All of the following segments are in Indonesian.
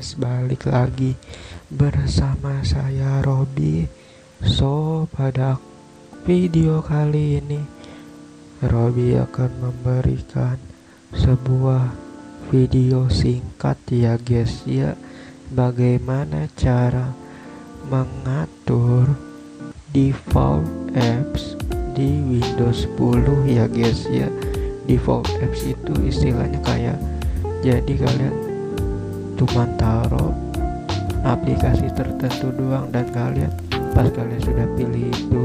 guys, balik lagi bersama saya Robi. So pada video kali ini Robi akan memberikan sebuah video singkat ya guys ya, bagaimana cara mengatur default apps di Windows 10 ya guys ya. Default apps itu istilahnya kayak, jadi kalian cuma taruh aplikasi tertentu doang, dan pas kalian sudah pilih itu,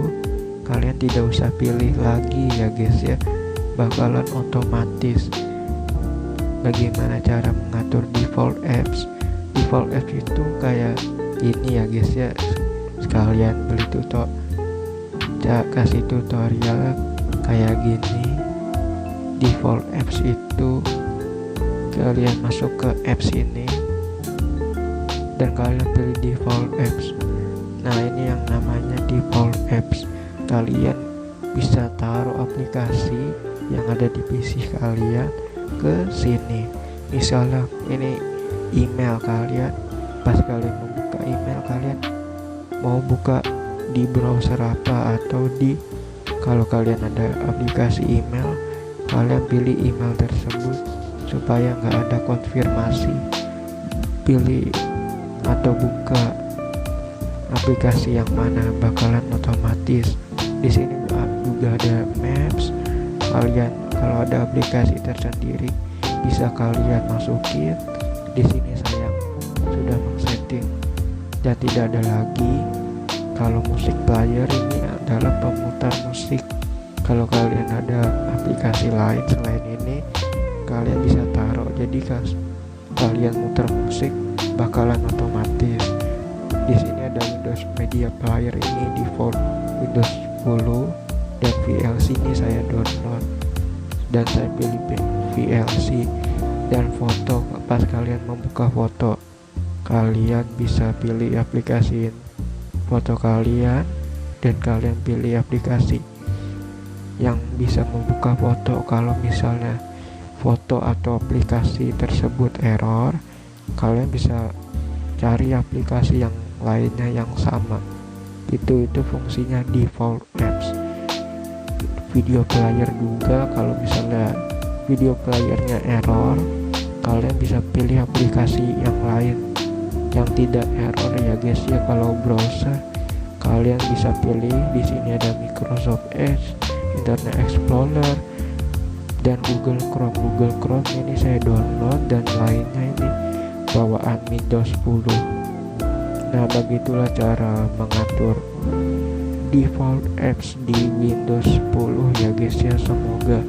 kalian tidak usah pilih lagi ya guys ya, bakalan otomatis. Bagaimana cara mengatur default apps? Default apps itu kayak ini ya guys ya, sekalian beli kasih tutorial kayak gini. Default apps itu kalian masuk ke apps ini dan kalian pilih default apps. Nah, ini yang namanya default apps. Kalian bisa taruh aplikasi yang ada di PC kalian ke sini. Misalnya ini email kalian, pas kalian membuka email, kalian mau buka di browser apa, atau kalau kalian ada aplikasi email, kalian pilih email tersebut supaya nggak ada konfirmasi. Pilih atau buka aplikasi yang mana, bakalan otomatis. Di sini juga ada maps. Kalian kalau ada aplikasi tersendiri bisa kalian masukin. Di sini saya sudah men-setting dan tidak ada lagi. Kalau musik player ini adalah pemutar musik. Kalau kalian ada aplikasi lain selain ini, kalian bisa taruh, jadi kalian muter musik bakalan otomatis. Di sini ada Windows Media Player, ini default Windows 10, dan VLC ini saya download dan saya pilih VLC. Dan foto, pas kalian membuka foto, kalian bisa pilih aplikasi foto kalian, dan kalian pilih aplikasi yang bisa membuka foto. Kalau misalnya foto atau aplikasi tersebut error, kalian bisa cari aplikasi yang lainnya yang sama. Itu fungsinya default apps. Video player juga, kalau misalnya video playernya error, kalian bisa pilih aplikasi yang lain yang tidak error ya guys ya. Kalau browser, kalian bisa pilih, di sini ada Microsoft Edge, Internet Explorer, dan Google Chrome. Google Chrome ini saya download, dan lainnya ini bawaan Windows 10. Nah, begitulah cara mengatur default apps di Windows 10 ya guys ya. Semoga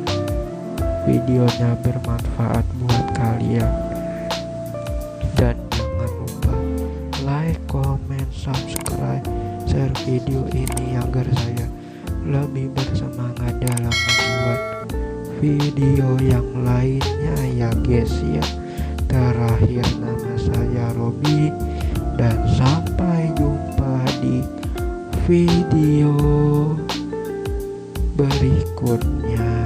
videonya bermanfaat buat kalian, dan jangan lupa like, comment, subscribe, share video ini agar saya lebih bersemangat dalam membuat video yang lainnya ya guys ya. Terakhir, nama saya Robi, dan sampai jumpa di video berikutnya.